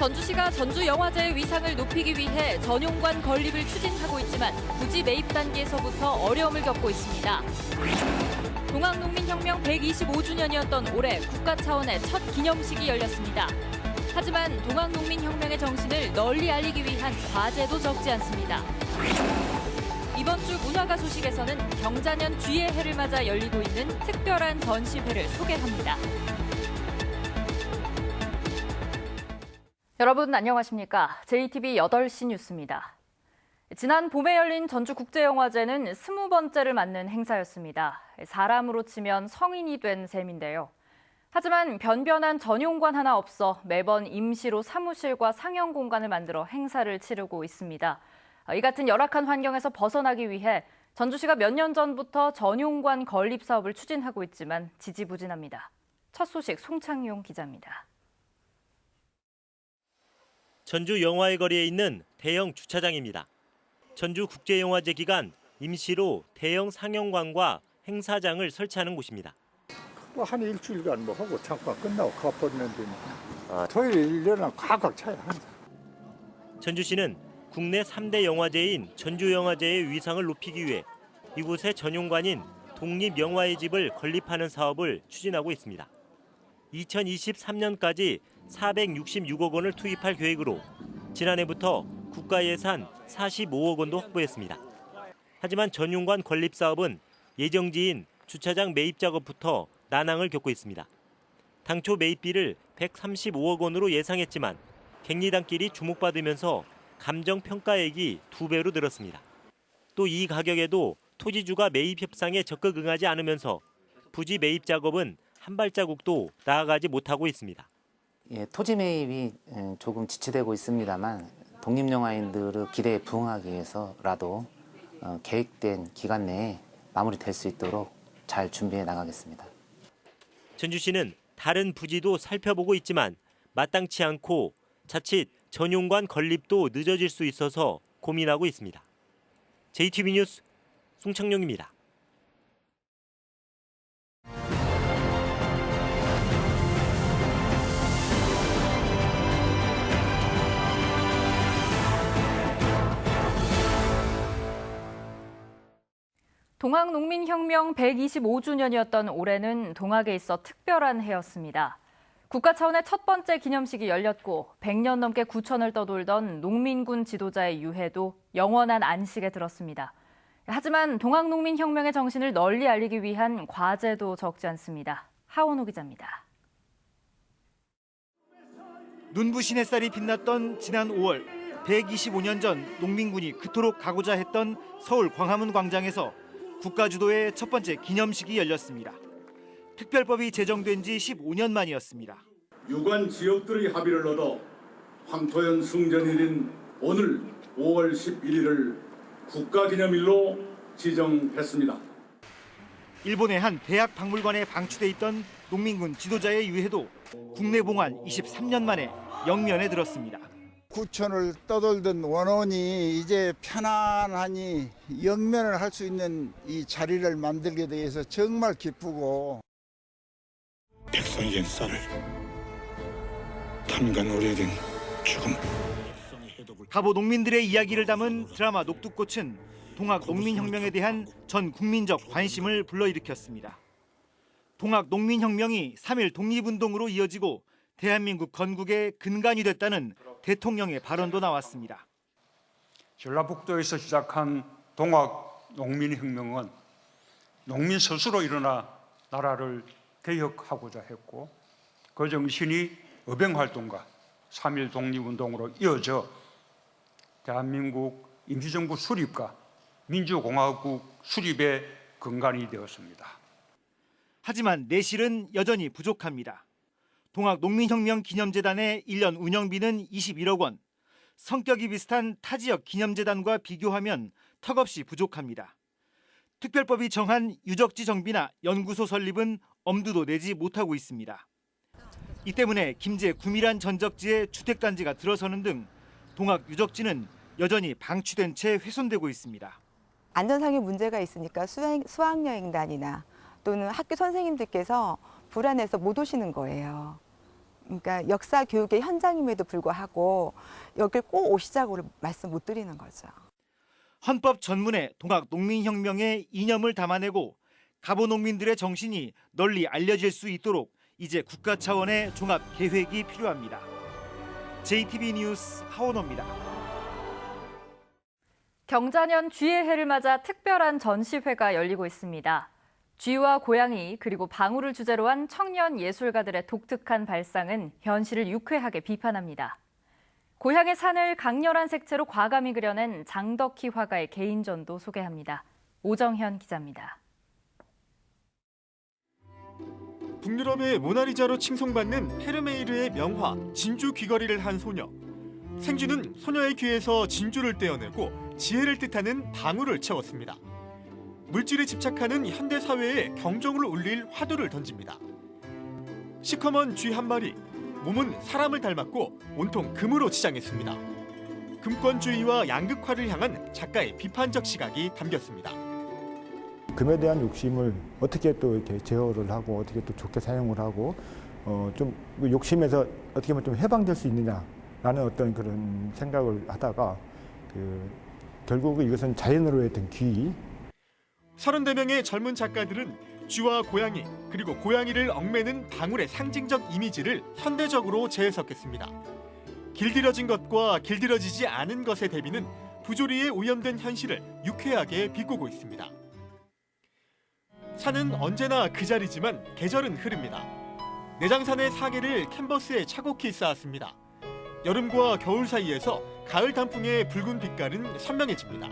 전주시가 전주영화제의 위상을 높이기 위해 전용관 건립을 추진하고 있지만 부지 매입 단계에서부터 어려움을 겪고 있습니다. 동학농민혁명 125주년이었던 올해 국가 차원의 첫 기념식이 열렸습니다. 하지만 동학농민혁명의 정신을 널리 알리기 위한 과제도 적지 않습니다. 이번 주 문화가 소식에서는 경자년 쥐의 해를 맞아 열리고 있는 특별한 전시회를 소개합니다. 여러분 안녕하십니까? JTB 8시 뉴스입니다. 지난 봄에 열린 전주국제영화제는 20번째를 맞는 행사였습니다. 사람으로 치면 성인이 된 셈인데요. 하지만 변변한 전용관 하나 없어 매번 임시로 사무실과 상영 공간을 만들어 행사를 치르고 있습니다. 이 같은 열악한 환경에서 벗어나기 위해 전주시가 몇 년 전부터 전용관 건립 사업을 추진하고 있지만 지지부진합니다. 첫 소식 송창용 기자입니다. 전주 영화의 거리에 있는 대형 주차장입니다. 전주국제영화제 기간 임시로 대형 상영관과 행사장을 설치하는 곳입니다. 한 일주일간 하고 잠깐 끝나고 가버리는 데니까. 토요일, 일요일은 꽉꽉 차요. 항상. 전주시는 국내 3대 영화제인 전주영화제의 위상을 높이기 위해 이곳에 전용관인 독립영화의 집을 건립하는 사업을 추진하고 있습니다. 2023년까지 466억 원을 투입할 계획으로 지난해부터 국가 예산 45억 원도 확보했습니다. 하지만 전용관 건립 사업은 예정지인 주차장 매입 작업부터 난항을 겪고 있습니다. 당초 매입비를 135억 원으로 예상했지만 갱리단길이 주목받으면서 감정평가액이 2배로 늘었습니다. 또 이 가격에도 토지주가 매입 협상에 적극 응하지 않으면서 부지 매입 작업은 한 발자국도 나아가지 못하고 있습니다. 토지 매입이 조금 지체되고 있습니다만 독립영화인들의 기대에 부응하기 위해서라도 계획된 기간 내에 마무리될 수 있도록 잘 준비해 나가겠습니다. 전주시는 다른 부지도 살펴보고 있지만 마땅치 않고 자칫 전용관 건립도 늦어질 수 있어서 고민하고 있습니다. JTB 뉴스 송창용입니다. 동학농민혁명 125주년이었던 올해는 동학에 있어 특별한 해였습니다. 국가 차원의 첫 번째 기념식이 열렸고 100년 넘게 구천을 떠돌던 농민군 지도자의 유해도 영원한 안식에 들었습니다. 하지만 동학농민혁명의 정신을 널리 알리기 위한 과제도 적지 않습니다. 하원호 기자입니다. 눈부신 햇살이 빛났던 지난 5월 125년 전 농민군이 그토록 가고자 했던 서울 광화문 광장에서 국가 주도의 첫 번째 기념식이 열렸습니다. 특별법이 제정된 지 15년 만이었습니다. 유관 지역들의 합의를 얻어 황토현 승전일인 오늘 5월 11일을 국가기념일로 지정했습니다. 일본의 한 대학 박물관에 방치돼 있던 농민군 지도자의 유해도 국내 봉환 23년 만에 영면에 들었습니다. 구천을 떠돌던 원원이 이제 편안하니 영면을 할 수 있는 이 자리를 만들게 돼서 정말 기쁘고. 백성에겐 쌀을 탄간 오래된 죽음. 가보 농민들의 이야기를 담은 드라마 녹두꽃은 동학 농민혁명에 대한 전 국민적 관심을 불러일으켰습니다. 동학 농민혁명이 3.1 독립운동으로 이어지고 대한민국 건국의 근간이 됐다는 대통령의 발언도 나왔습니다. 전라북도에서 시작한 동학 농민혁명은 농민 스스로 일어나 나라를 개혁하고자 했고 그 정신이 의병활동과 3.1 독립운동으로 이어져 대한민국 임시정부 수립과 민주공화국 수립의 근간이 되었습니다. 하지만 내실은 여전히 부족합니다. 동학농민혁명 기념재단의 1년 운영비는 21억 원, 성격이 비슷한 타 지역 기념재단과 비교하면 턱없이 부족합니다. 특별법이 정한 유적지 정비나 연구소 설립은 엄두도 내지 못하고 있습니다. 이 때문에 김제 구미란 전적지에 주택단지가 들어서는 등 동학 유적지는 여전히 방치된 채 훼손되고 있습니다. 안전상의 문제가 있으니까 수학여행단이나 또는 학교 선생님들께서 불안해서 못 오시는 거예요. 그러니까 역사 교육의 현장임에도 불구하고 여길 꼭 오시자고 말씀 못 드리는 거죠. 헌법 전문에 동학 농민혁명의 이념을 담아내고 가보 농민들의 정신이 널리 알려질 수 있도록 이제 국가 차원의 종합 계획이 필요합니다. JTB 뉴스 하원호입니다. 경자년 쥐의 해를 맞아 특별한 전시회가 열리고 있습니다. 쥐와 고양이 그리고 방울을 주제로 한 청년 예술가들의 독특한 발상은 현실을 유쾌하게 비판합니다. 고향의 산을 강렬한 색채로 과감히 그려낸 장덕희 화가의 개인전도 소개합니다. 오정현 기자입니다. 북유럽의 모나리자로 칭송받는 헤르메이르의 명화 진주 귀걸이를 한 소녀. 생쥐는 소녀의 귀에서 진주를 떼어내고 지혜를 뜻하는 방울을 채웠습니다. 물질에 집착하는 현대 사회에 경종을 울릴 화두를 던집니다. 시커먼 쥐 한 마리, 몸은 사람을 닮았고 온통 금으로 치장했습니다. 금권주의와 양극화를 향한 작가의 비판적 시각이 담겼습니다. 금에 대한 욕심을 어떻게 또 이렇게 제어를 하고 어떻게 또 좋게 사용을 하고 좀 욕심에서 어떻게 보면 좀 해방될 수 있느냐라는 어떤 그런 생각을 하다가 결국 이것은 자연으로의 어떤 귀. 34명의 젊은 작가들은 쥐와 고양이 그리고 고양이를 얽매는 방울의 상징적 이미지를 현대적으로 재해석했습니다. 길들여진 것과 길들여지지 않은 것의 대비는 부조리에 오염된 현실을 유쾌하게 비꼬고 있습니다. 산은 언제나 그 자리지만 계절은 흐릅니다. 내장산의 사계를 캔버스에 차곡히 쌓았습니다. 여름과 겨울 사이에서 가을 단풍의 붉은 빛깔은 선명해집니다.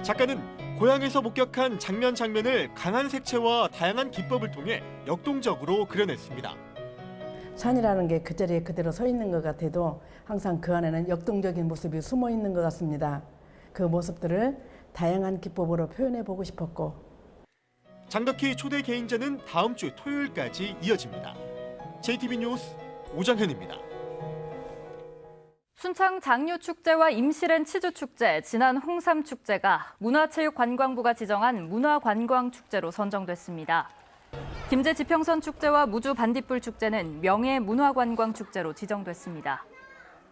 작가는 고향에서 목격한 장면을 강한 색채와 다양한 기법을 통해 역동적으로 그려냈습니다. 산이라는 게 그 자리에 그대로 서 있는 것 같아도 항상 그 안에는 역동적인 모습이 숨어 있는 것 같습니다. 그 모습들을 다양한 기법으로 표현해보고 싶었고, 장덕희 초대 개인전은 다음 주 토요일까지 이어집니다. JTB 뉴스 오정현입니다. 순창 장류축제와 임실엔 치즈축제, 진안 홍삼축제가 문화체육관광부가 지정한 문화관광축제로 선정됐습니다. 김제지평선 축제와 무주 반딧불 축제는 명예문화관광축제로 지정됐습니다.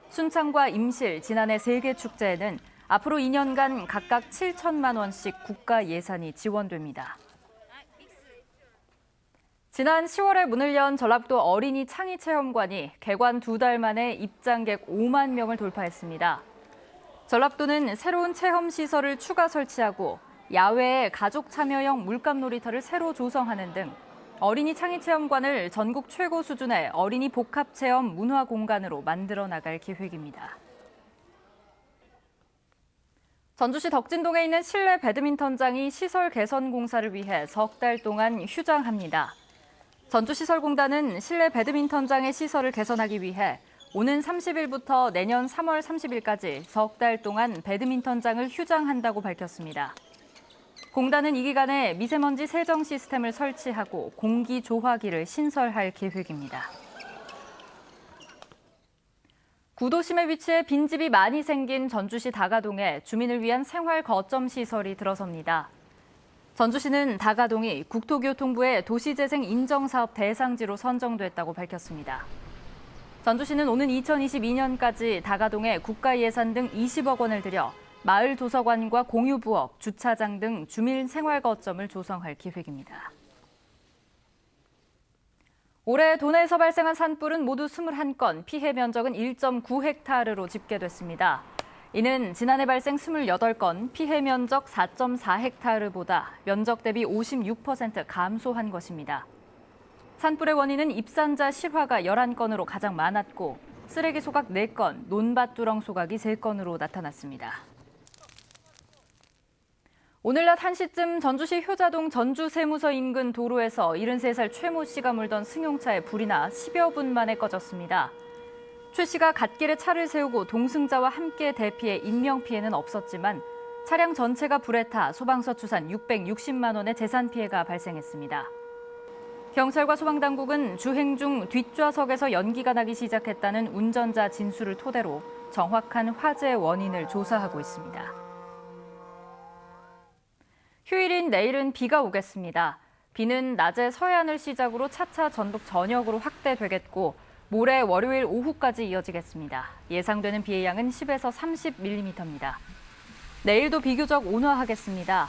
순창과 임실, 진안의 3개 축제에는 앞으로 2년간 각각 7천만 원씩 국가 예산이 지원됩니다. 지난 10월에 문을 연 전라북도 어린이 창의체험관이 개관 2달 만에 입장객 5만 명을 돌파했습니다. 전라북도는 새로운 체험시설을 추가 설치하고 야외에 가족 참여형 물감 놀이터를 새로 조성하는 등 어린이 창의체험관을 전국 최고 수준의 어린이 복합체험 문화공간으로 만들어 나갈 계획입니다. 전주시 덕진동에 있는 실내 배드민턴장이 시설 개선 공사를 위해 석 달 동안 휴장합니다. 전주시설공단은 실내 배드민턴장의 시설을 개선하기 위해 오는 30일부터 내년 3월 30일까지 석 달 동안 배드민턴장을 휴장한다고 밝혔습니다. 공단은 이 기간에 미세먼지 세정 시스템을 설치하고 공기 조화기를 신설할 계획입니다. 구도심에 위치해 빈집이 많이 생긴 전주시 다가동에 주민을 위한 생활 거점 시설이 들어섭니다. 전주시는 다가동이 국토교통부의 도시재생 인정사업 대상지로 선정됐다고 밝혔습니다. 전주시는 오는 2022년까지 다가동에 국가 예산 등 20억 원을 들여 마을 도서관과 공유부업, 주차장 등 주민 생활 거점을 조성할 계획입니다. 올해 도내에서 발생한 산불은 모두 21건, 피해 면적은 1.9헥타르로 집계됐습니다. 이는 지난해 발생 28건, 피해 면적 4.4헥타르보다 면적 대비 56% 감소한 것입니다. 산불의 원인은 입산자 실화가 11건으로 가장 많았고 쓰레기 소각 4건, 논밭두렁 소각이 3건으로 나타났습니다. 오늘 낮 1시쯤 전주시 효자동 전주세무서 인근 도로에서 73살 최 모 씨가 몰던 승용차에 불이 나 10여 분 만에 꺼졌습니다. 최 씨가 갓길에 차를 세우고 동승자와 함께 대피해 인명피해는 없었지만 차량 전체가 불에 타 소방서 추산 660만 원의 재산 피해가 발생했습니다. 경찰과 소방당국은 주행 중 뒷좌석에서 연기가 나기 시작했다는 운전자 진술을 토대로 정확한 화재 원인을 조사하고 있습니다. 휴일인 내일은 비가 오겠습니다. 비는 낮에 서해안을 시작으로 차차 전북 전역으로 확대되겠고 모레 월요일 오후까지 이어지겠습니다. 예상되는 비의 양은 10에서 30mm입니다. 내일도 비교적 온화하겠습니다.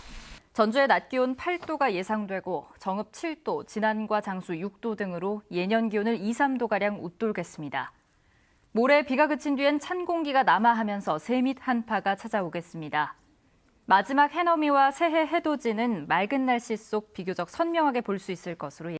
전주의 낮 기온 8도가 예상되고 정읍 7도, 진안과 장수 6도 등으로 예년 기온을 2, 3도가량 웃돌겠습니다. 모레 비가 그친 뒤엔 찬 공기가 남하하면서 세밑 한파가 찾아오겠습니다. 마지막 해넘이와 새해 해돋이는 맑은 날씨 속 비교적 선명하게 볼 수 있을 것으로